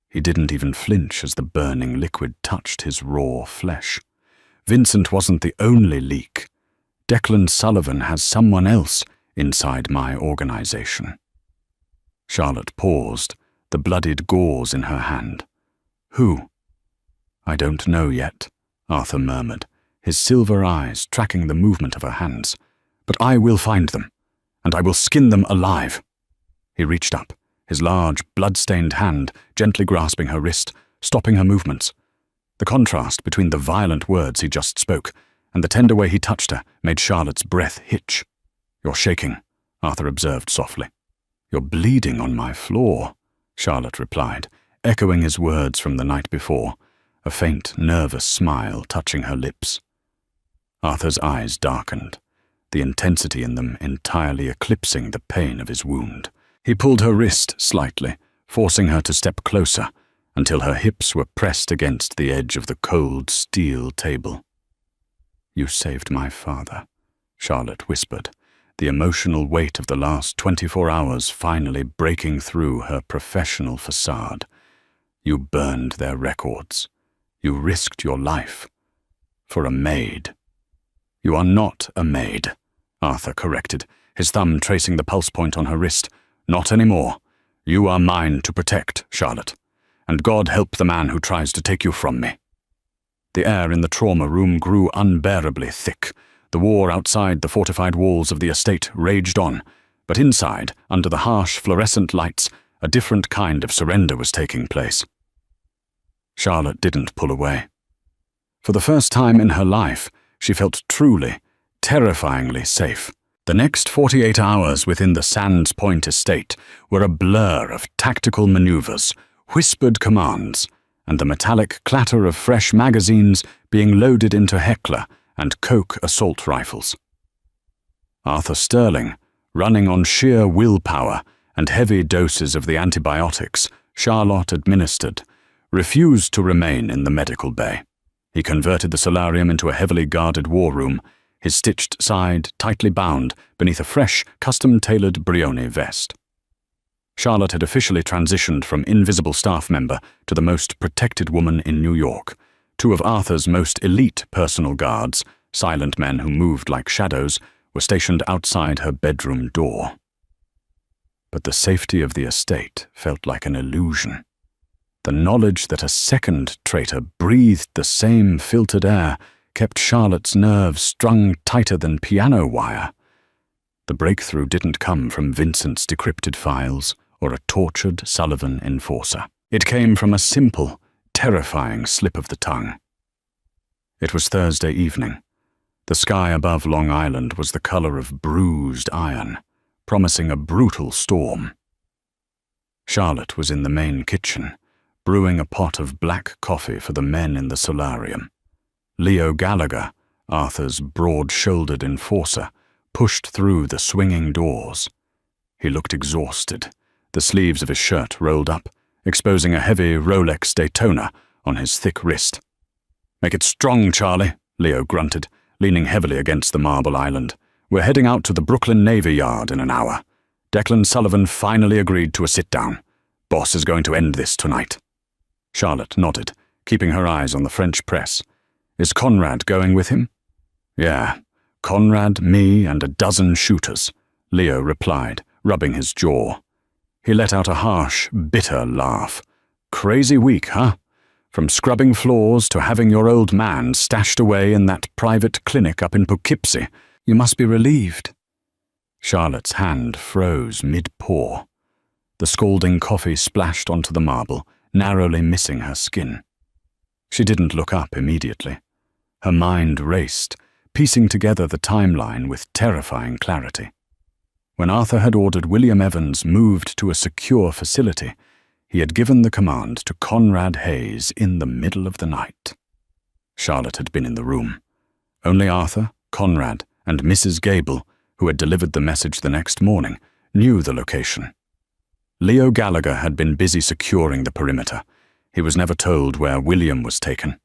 He didn't even flinch as the burning liquid touched his raw flesh. "Vincent wasn't the only leak. Declan Sullivan has someone else inside my organization." Charlotte paused, the bloodied gauze in her hand. "Who?" "I don't know yet," Arthur murmured, his silver eyes tracking the movement of her hands. "But I will find them, and I will skin them alive." He reached up, his large, blood-stained hand gently grasping her wrist, stopping her movements. The contrast between the violent words he just spoke and the tender way he touched her made Charlotte's breath hitch. "You're shaking," Arthur observed softly. "You're bleeding on my floor," Charlotte replied, echoing his words from the night before, a faint, nervous smile touching her lips. Arthur's eyes darkened, the intensity in them entirely eclipsing the pain of his wound. He pulled her wrist slightly, forcing her to step closer, until her hips were pressed against the edge of the cold steel table. "You saved my father," Charlotte whispered, the emotional weight of the last 24 hours finally breaking through her professional facade. "You burned their records. You risked your life. For a maid." "You are not a maid," Arthur corrected, his thumb tracing the pulse point on her wrist. "Not anymore. You are mine to protect, Charlotte. And God help the man who tries to take you from me." The air in the trauma room grew unbearably thick. The war outside the fortified walls of the estate raged on, but inside, under the harsh fluorescent lights, a different kind of surrender was taking place. Charlotte didn't pull away. For the first time in her life, she felt truly, terrifyingly safe. The next 48 hours within the Sands Point estate were a blur of tactical maneuvers, whispered commands, and the metallic clatter of fresh magazines being loaded into Heckler and Coke assault rifles. Arthur Sterling, running on sheer willpower and heavy doses of the antibiotics Charlotte administered, refused to remain in the medical bay. He converted the solarium into a heavily guarded war room, his stitched side tightly bound beneath a fresh, custom-tailored Brioni vest. Charlotte had officially transitioned from invisible staff member to the most protected woman in New York. Two of Arthur's most elite personal guards, silent men who moved like shadows, were stationed outside her bedroom door. But the safety of the estate felt like an illusion. The knowledge that a second traitor breathed the same filtered air kept Charlotte's nerves strung tighter than piano wire. The breakthrough didn't come from Vincent's decrypted files or a tortured Sullivan enforcer. It came from a simple, terrifying slip of the tongue. It was Thursday evening. The sky above Long Island was the color of bruised iron, promising a brutal storm. Charlotte was in the main kitchen, brewing a pot of black coffee for the men in the solarium. Leo Gallagher, Arthur's broad-shouldered enforcer, pushed through the swinging doors. He looked exhausted, the sleeves of his shirt rolled up, exposing a heavy Rolex Daytona on his thick wrist. "Make it strong, Charlie," Leo grunted, leaning heavily against the marble island. "We're heading out to the Brooklyn Navy Yard in an hour. Declan Sullivan finally agreed to a sit-down. Boss is going to end this tonight." Charlotte nodded, keeping her eyes on the French press. "Is Conrad going with him?" "Yeah, Conrad, me, and a dozen shooters," Leo replied, rubbing his jaw. He let out a harsh, bitter laugh. "Crazy week, huh? From scrubbing floors to having your old man stashed away in that private clinic up in Poughkeepsie. You must be relieved." Charlotte's hand froze mid-pour. The scalding coffee splashed onto the marble, narrowly missing her skin. She didn't look up immediately. Her mind raced, piecing together the timeline with terrifying clarity. When Arthur had ordered William Evans moved to a secure facility, he had given the command to Conrad Hayes in the middle of the night. Charlotte had been in the room. Only Arthur, Conrad, and Mrs. Gable, who had delivered the message the next morning, knew the location. Leo Gallagher had been busy securing the perimeter. He was never told where William was taken.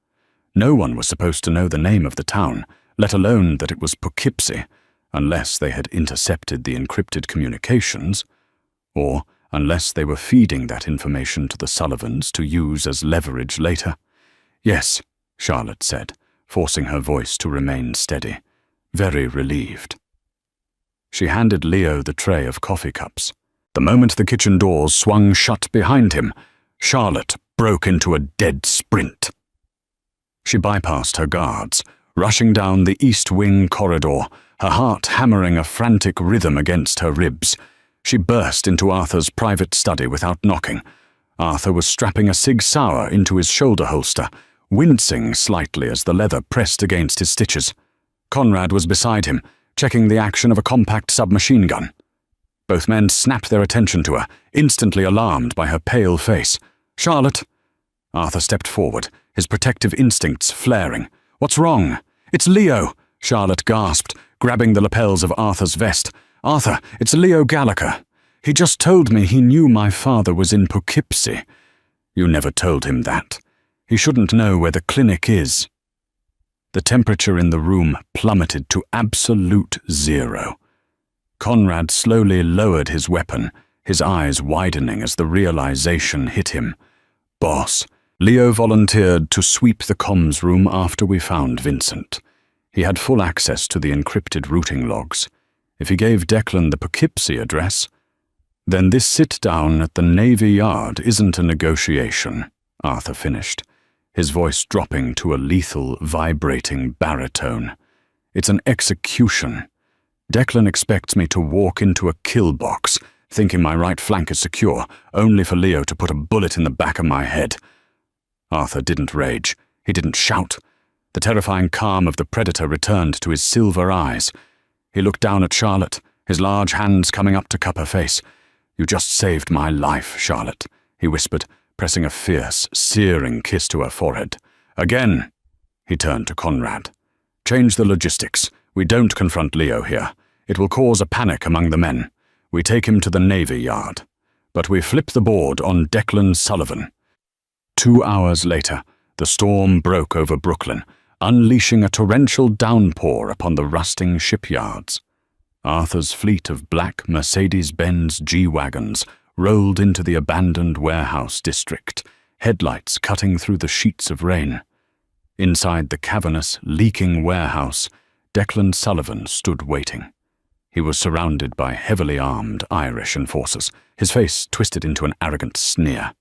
No one was supposed to know the name of the town, let alone that it was Poughkeepsie, unless they had intercepted the encrypted communications, or unless they were feeding that information to the Sullivans to use as leverage later. "Yes," Charlotte said, forcing her voice to remain steady, very relieved. She handed Leo the tray of coffee cups. The moment the kitchen doors swung shut behind him, Charlotte broke into a dead sprint. She bypassed her guards, rushing down the East Wing corridor, her heart hammering a frantic rhythm against her ribs. She burst into Arthur's private study without knocking. Arthur was strapping a Sig Sauer into his shoulder holster, wincing slightly as the leather pressed against his stitches. Conrad was beside him, checking the action of a compact submachine gun. Both men snapped their attention to her, instantly alarmed by her pale face. "Charlotte!" Arthur stepped forward, his protective instincts flaring. "What's wrong?" "It's Leo!" Charlotte gasped, grabbing the lapels of Arthur's vest. "Arthur, it's Leo Gallagher. He just told me he knew my father was in Poughkeepsie." "You never told him that. He shouldn't know where the clinic is." The temperature in the room plummeted to absolute zero. Conrad slowly lowered his weapon, his eyes widening as the realization hit him. "Boss, Leo volunteered to sweep the comms room after we found Vincent. He had full access to the encrypted routing logs. If he gave Declan the Poughkeepsie address, then this sit-down at the Navy Yard isn't a negotiation," Arthur finished, his voice dropping to a lethal, vibrating baritone. "It's an execution. Declan expects me to walk into a kill box, thinking my right flank is secure, only for Leo to put a bullet in the back of my head." Arthur didn't rage. He didn't shout. The terrifying calm of the predator returned to his silver eyes. He looked down at Charlotte, his large hands coming up to cup her face. "You just saved my life, Charlotte," he whispered, pressing a fierce, searing kiss to her forehead. "Again." He turned to Conrad. "Change the logistics. We don't confront Leo here. It will cause a panic among the men. We take him to the Navy Yard. But we flip the board on Declan Sullivan." 2 hours later, the storm broke over Brooklyn, unleashing a torrential downpour upon the rusting shipyards. Arthur's fleet of black Mercedes-Benz G-Wagons rolled into the abandoned warehouse district, headlights cutting through the sheets of rain. Inside the cavernous, leaking warehouse, Declan Sullivan stood waiting. He was surrounded by heavily armed Irish enforcers, his face twisted into an arrogant sneer.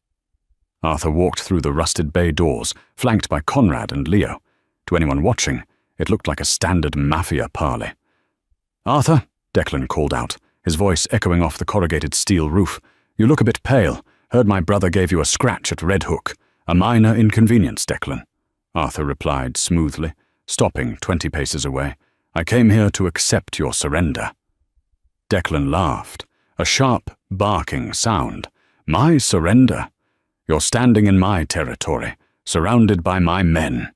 Arthur walked through the rusted bay doors, flanked by Conrad and Leo. To anyone watching, it looked like a standard mafia parley. "Arthur," Declan called out, his voice echoing off the corrugated steel roof, "you look a bit pale. Heard my brother gave you a scratch at Red Hook. A minor inconvenience, Declan," Arthur replied smoothly, stopping 20 paces away. "I came here to accept your surrender." Declan laughed, a sharp, barking sound. "My surrender? You're standing in my territory, surrounded by my men,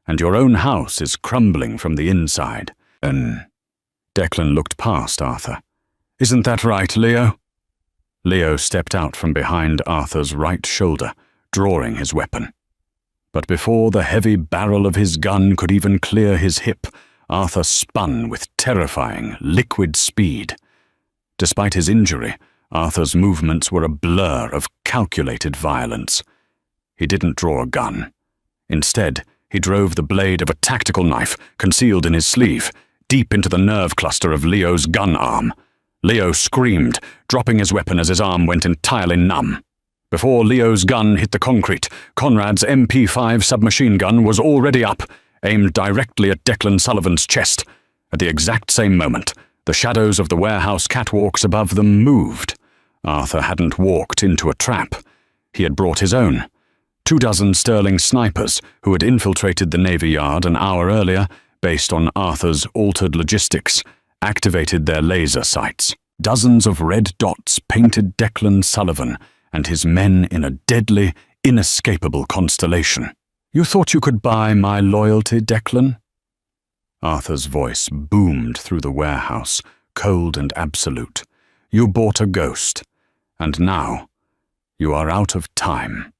and your own house is crumbling from the inside." Declan looked past Arthur. "Isn't that right, Leo?" Leo stepped out from behind Arthur's right shoulder, drawing his weapon. But before the heavy barrel of his gun could even clear his hip, Arthur spun with terrifying, liquid speed. Despite his injury, Arthur's movements were a blur of calculated violence. He didn't draw a gun. Instead, he drove the blade of a tactical knife, concealed in his sleeve, deep into the nerve cluster of Leo's gun arm. Leo screamed, dropping his weapon as his arm went entirely numb. Before Leo's gun hit the concrete, Conrad's MP5 submachine gun was already up, aimed directly at Declan Sullivan's chest. At the exact same moment, the shadows of the warehouse catwalks above them moved. Arthur hadn't walked into a trap. He had brought his own. 24 Sterling snipers who had infiltrated the Navy Yard an hour earlier, based on Arthur's altered logistics, activated their laser sights. Dozens of red dots painted Declan Sullivan and his men in a deadly, inescapable constellation. "You thought you could buy my loyalty, Declan?" Arthur's voice boomed through the warehouse, cold and absolute. "You bought a ghost, and now you are out of time."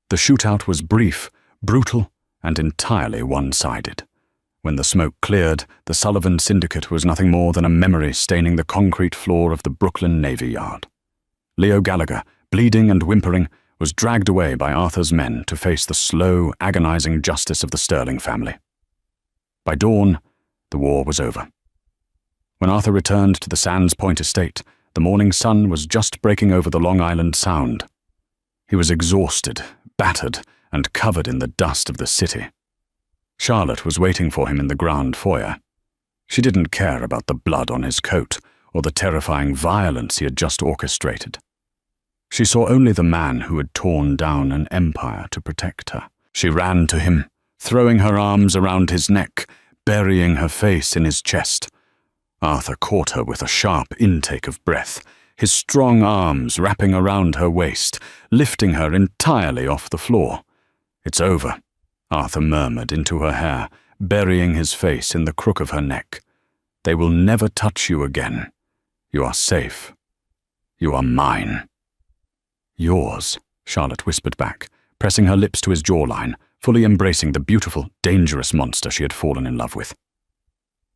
The shootout was brief, brutal, and entirely one-sided. When the smoke cleared, the Sullivan Syndicate was nothing more than a memory staining the concrete floor of the Brooklyn Navy Yard. Leo Gallagher, bleeding and whimpering, was dragged away by Arthur's men to face the slow, agonizing justice of the Sterling family. By dawn, the war was over. When Arthur returned to the Sands Point estate, the morning sun was just breaking over the Long Island Sound. He was exhausted, battered, and covered in the dust of the city. Charlotte was waiting for him in the ground foyer. She didn't care about the blood on his coat or the terrifying violence he had just orchestrated. She saw only the man who had torn down an empire to protect her. She ran to him, throwing her arms around his neck, burying her face in his chest. Arthur caught her with a sharp intake of breath, his strong arms wrapping around her waist, lifting her entirely off the floor. "It's over," Arthur murmured into her hair, burying his face in the crook of her neck. "They will never touch you again. You are safe. You are mine." "Yours," Charlotte whispered back, pressing her lips to his jawline, fully embracing the beautiful, dangerous monster she had fallen in love with.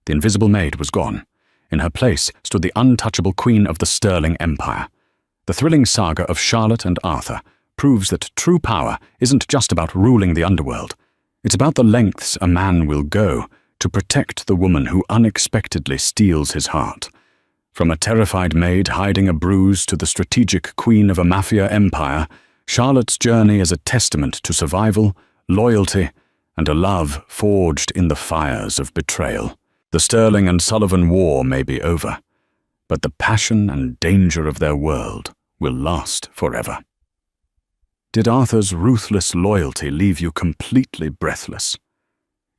The invisible maid was gone. In her place stood the untouchable queen of the Sterling Empire. The thrilling saga of Charlotte and Arthur proves that true power isn't just about ruling the underworld. It's about the lengths a man will go to protect the woman who unexpectedly steals his heart. From a terrified maid hiding a bruise to the strategic queen of a mafia empire, Charlotte's journey is a testament to survival, loyalty, and a love forged in the fires of betrayal. The Sterling and Sullivan war may be over, but the passion and danger of their world will last forever. Did Arthur's ruthless loyalty leave you completely breathless?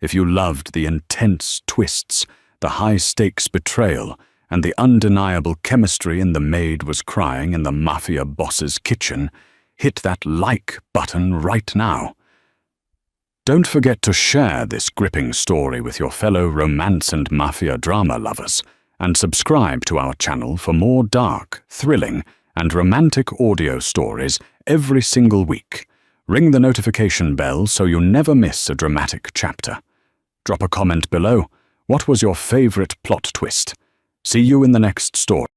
If you loved the intense twists, the high-stakes betrayal, and the undeniable chemistry in the Maid Was Crying in the Mafia Bosses' kitchen, hit that like button right now. Don't forget to share this gripping story with your fellow romance and mafia drama lovers, and subscribe to our channel for more dark, thrilling, and romantic audio stories every single week. Ring the notification bell so you never miss a dramatic chapter. Drop a comment below. What was your favorite plot twist? See you in the next story.